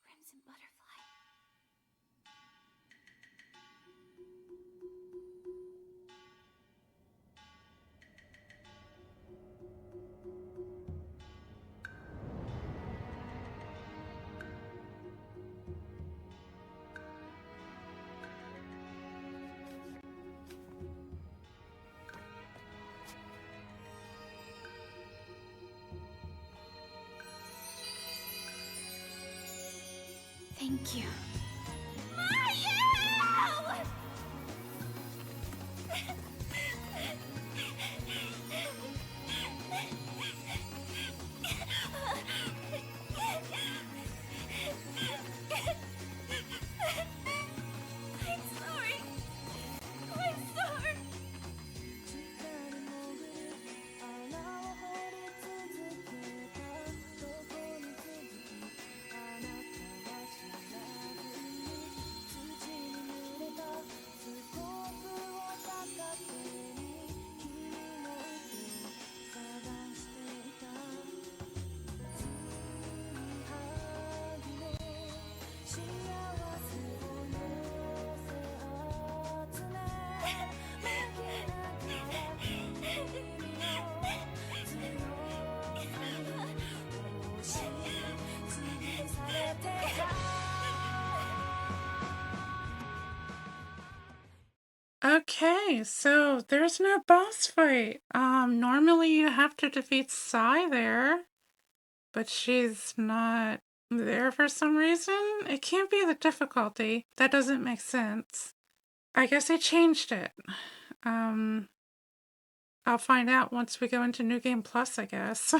Crimson butterfly. Thank you. Mayu! Okay, so there's no boss fight. Normally you have to defeat Sai there, but she's not there for some reason. It can't be the difficulty. That doesn't make sense. I guess they changed it. I'll find out once we go into New Game Plus, I guess.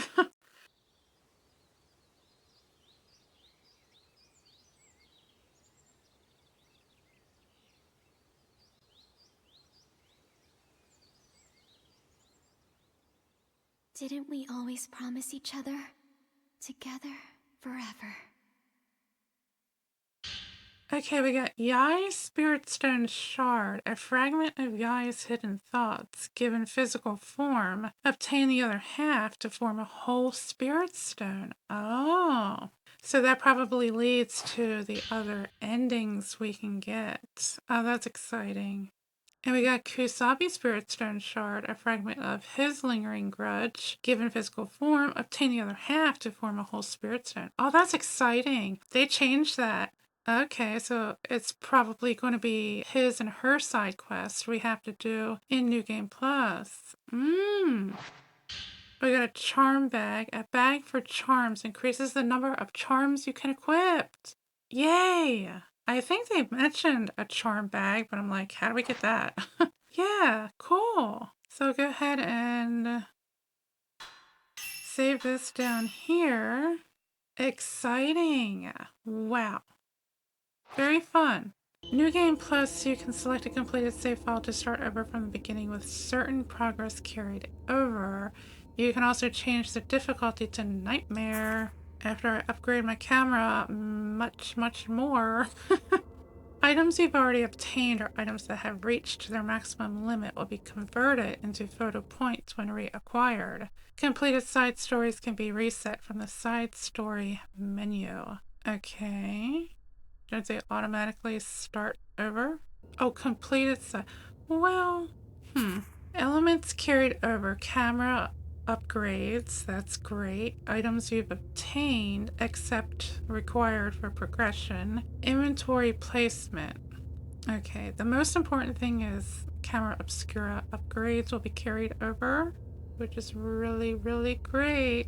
Didn't we always promise each other? Together forever. Okay, we got Yai's Spirit Stone Shard, a fragment of Yai's hidden thoughts. Given physical form, obtain the other half to form a whole Spirit Stone. Oh, so that probably leads to the other endings we can get. Oh, that's exciting. And we got Kusabi's Spirit Stone Shard, a fragment of his lingering grudge. Given physical form, obtain the other half to form a whole Spirit Stone. Oh, that's exciting. They changed that. Okay, so it's probably going to be his and her side quest we have to do in New Game Plus. We got a charm bag. A bag for charms increases the number of charms you can equip. Yay! I think they mentioned a charm bag, but I'm like, how do we get that? Yeah, cool. So go ahead and save this down here. Exciting. Wow. Very fun. New Game Plus, you can select a completed save file to start over from the beginning with certain progress carried over. You can also change the difficulty to Nightmare. After I upgrade my camera, much more. Items you've already obtained or items that have reached their maximum limit will be converted into photo points when reacquired. Completed side stories can be reset from the side story menu. Okay. Does it automatically start over? Oh, completed side. Well, Elements carried over. Camera upgrades. That's great. Items you've obtained, except required for progression. Inventory placement. Okay, the most important thing is Camera Obscura upgrades will be carried over, which is really great.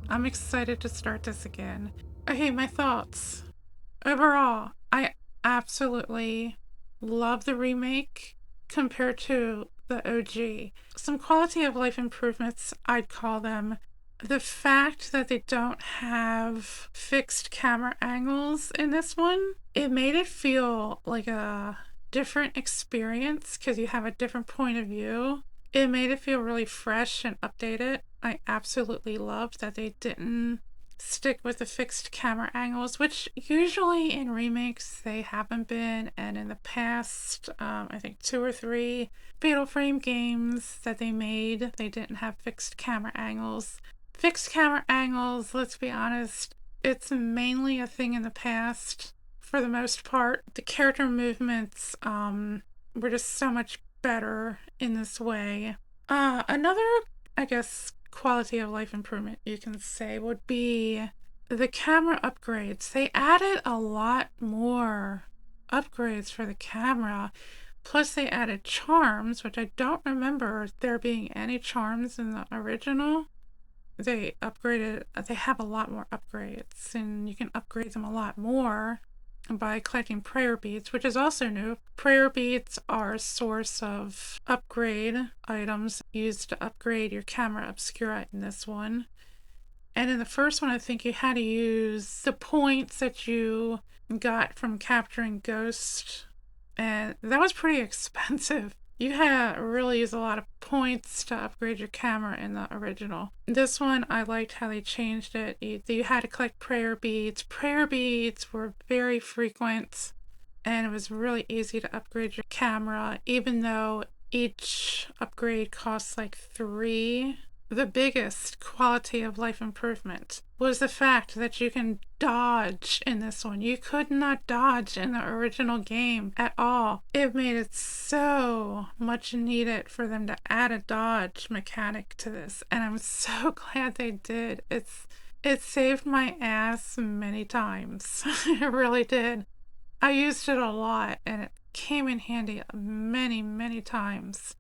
I'm excited to start this again. Okay, my thoughts. Overall, I absolutely love the remake compared to the OG. Some quality of life improvements, I'd call them. The fact that they don't have fixed camera angles in this one, it made it feel like a different experience because you have a different point of view. It made it feel really fresh and updated. I absolutely loved that they didn't stick with the fixed camera angles, which usually in remakes they haven't been, and in the past I think 2 or 3 Fatal Frame games that they made, they didn't have fixed camera angles. Fixed camera angles, let's be honest, it's mainly a thing in the past for the most part. The character movements were just so much better in this way. Another, I guess, quality of life improvement you can say would be the camera upgrades. They added a lot more upgrades for the camera. Plus they added charms, which I don't remember there being any charms in the original. They have a lot more upgrades, and you can upgrade them a lot more by collecting prayer beads, which is also new. Prayer beads are a source of upgrade items used to upgrade your Camera Obscura in this one. And in the first one, I think you had to use the points that you got from capturing ghosts, and that was pretty expensive. You had to really use a lot of points to upgrade your camera in the original. This one, I liked how they changed it. You had to collect prayer beads. Prayer beads were very frequent, and it was really easy to upgrade your camera, even though each upgrade costs like 3. The biggest quality of life improvement was the fact that you can dodge in this one. You could not dodge in the original game at all. It made it so much needed for them to add a dodge mechanic to this, and I'm so glad they did. It saved my ass many times. It really did. I used it a lot, and came in handy many, many times.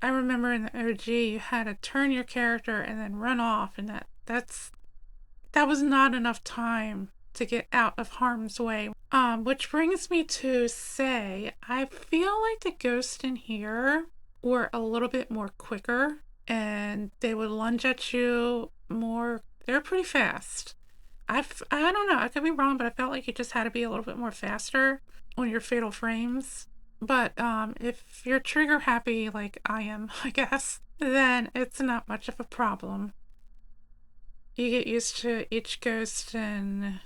I remember in the OG you had to turn your character and then run off, and that was not enough time to get out of harm's way. Which brings me to say, I feel like the ghosts in here were a little bit more quicker, and they would lunge at you more. They're pretty fast. I don't know, I could be wrong, but I felt like you just had to be a little bit more faster on your fatal frames. But if you're trigger happy like I am, I guess, then it's not much of a problem. You get used to each ghost and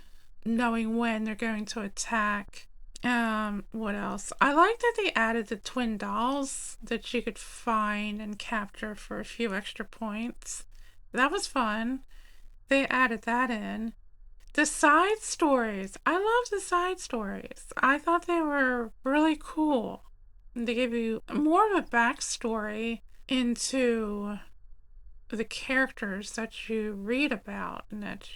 knowing when they're going to attack. What else? I like that they added the twin dolls that you could find and capture for a few extra points. That was fun. They added that in. The side stories. I love the side stories. I thought they were really cool. They give you more of a backstory into the characters that you read about and that,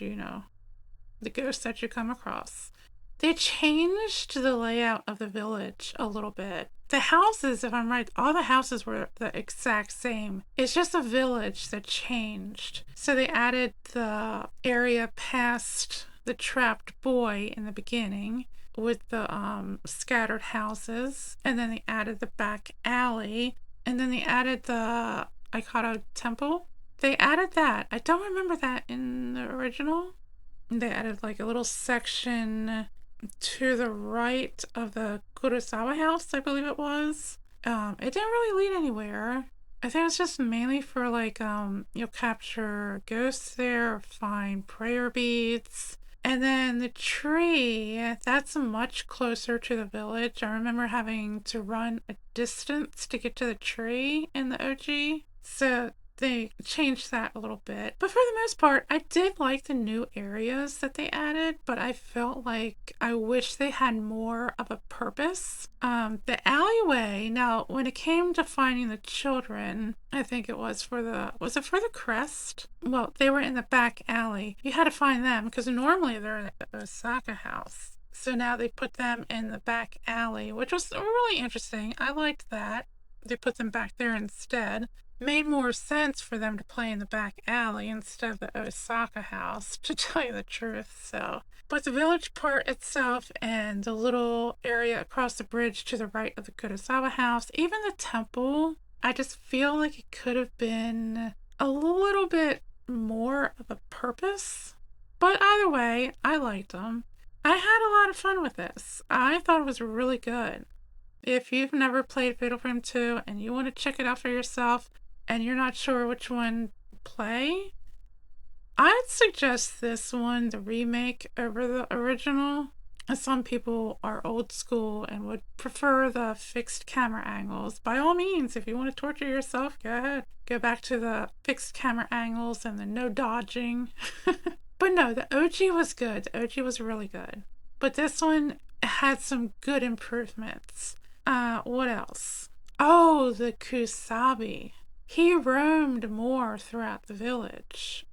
the ghosts that you come across. They changed the layout of the village a little bit. The houses, if I'm right, all the houses were the exact same. It's just a village that changed. So they added the area past the trapped boy in the beginning with the scattered houses. And then they added the back alley. And then they added the Aikado temple. They added that. I don't remember that in the original. They added like a little section to the right of the Kurosawa house, I believe it was. It didn't really lead anywhere. I think it was just mainly for like you'll capture ghosts there or find prayer beads. And then the tree, that's much closer to the village. I remember having to run a distance to get to the tree in the OG. So they changed that a little bit. But for the most part, I did like the new areas that they added, but I felt like I wish they had more of a purpose. The alleyway, now when it came to finding the children, I think it was was it for the crest? Well, they were in the back alley. You had to find them because normally they're in the Osaka house. So now they put them in the back alley, which was really interesting. I liked that. They put them back there instead. Made more sense for them to play in the back alley instead of the Osaka house, to tell you the truth. But the village part itself and the little area across the bridge to the right of the Kurosawa house, even the temple, I just feel like it could have been a little bit more of a purpose. But either way, I liked them. I had a lot of fun with this. I thought it was really good. If you've never played Fatal Frame 2 and you want to check it out for yourself, and you're not sure which one to play, I'd suggest this one, the remake, over the original. Some people are old school and would prefer the fixed camera angles. By all means, if you want to torture yourself, go ahead. Go back to the fixed camera angles and the no dodging. But no, the OG was good. The OG was really good. But this one had some good improvements. What else? Oh, the Kusabi. He roamed more throughout the village,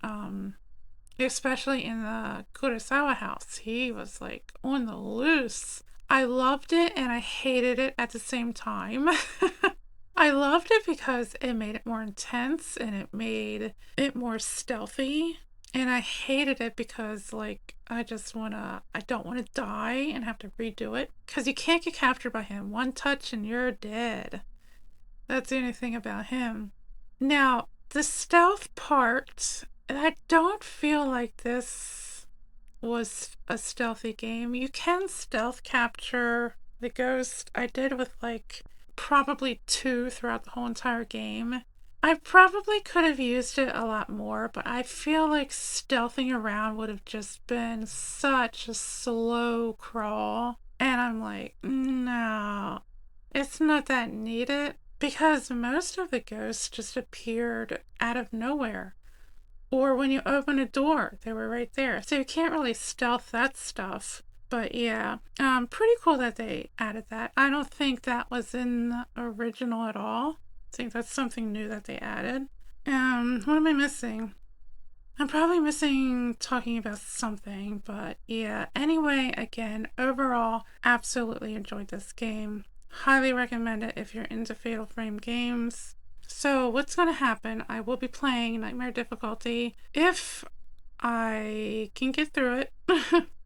especially in the Kurosawa house. He was like on the loose. I loved it and I hated it at the same time. I loved it because it made it more intense and it made it more stealthy. And I hated it because, like, I don't want to die and have to redo it. Because you can't get captured by him. One touch and you're dead. That's the only thing about him. Now, the stealth part, I don't feel like this was a stealthy game. You can stealth capture the ghost. I did with like probably 2 throughout the whole entire game. I probably could have used it a lot more, but I feel like stealthing around would have just been such a slow crawl. And I'm like, no, it's not that needed. Because most of the ghosts just appeared out of nowhere. Or when you open a door, they were right there. So you can't really stealth that stuff. But yeah, pretty cool that they added that. I don't think that was in the original at all. I think that's something new that they added. What am I missing? I'm probably missing talking about something, but yeah. Anyway, again, overall, absolutely enjoyed this game. Highly recommend it if you're into Fatal Frame games. So what's going to happen, I will be playing Nightmare difficulty if I can get through it.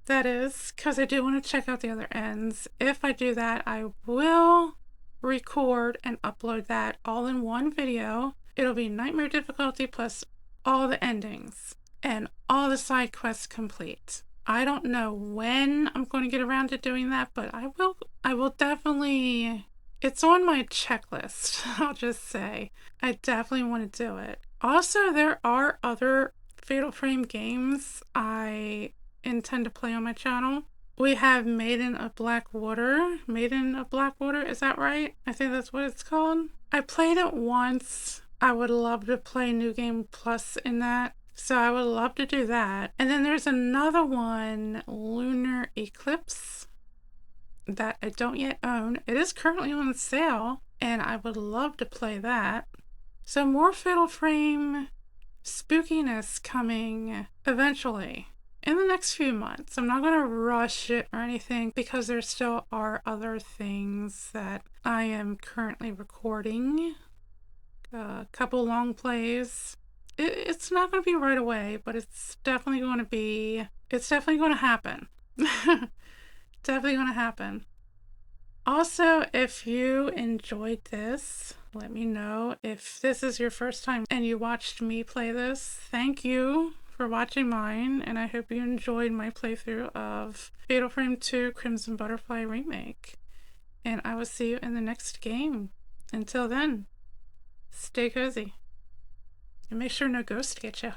That is, because I do want to check out the other ends. If I do that, I will record and upload that all in one video. It'll be Nightmare difficulty plus all the endings and all the side quests complete. I don't know when I'm going to get around to doing that, but I will definitely, it's on my checklist. I'll just say I definitely want to do it. Also, there are other Fatal Frame games I intend to play on my channel. We have Maiden of Blackwater. Maiden of Blackwater, is that right? I think that's what it's called. I played it once. I would love to play New Game Plus in that. So I would love to do that. And then there's another one, Lunar Eclipse, that I don't yet own. It is currently on sale, and I would love to play that. So more Fatal Frame spookiness coming eventually in the next few months. I'm not going to rush it or anything because there still are other things that I am currently recording. A couple long plays. It's not going to be right away, but it's definitely going to happen. Definitely going to happen. Also, if you enjoyed this, let me know. If this is your first time and you watched me play this, thank you for watching mine, and I hope you enjoyed my playthrough of Fatal Frame 2 Crimson Butterfly Remake. And I will see you in the next game. Until then, stay cozy. And make sure no ghosts get you.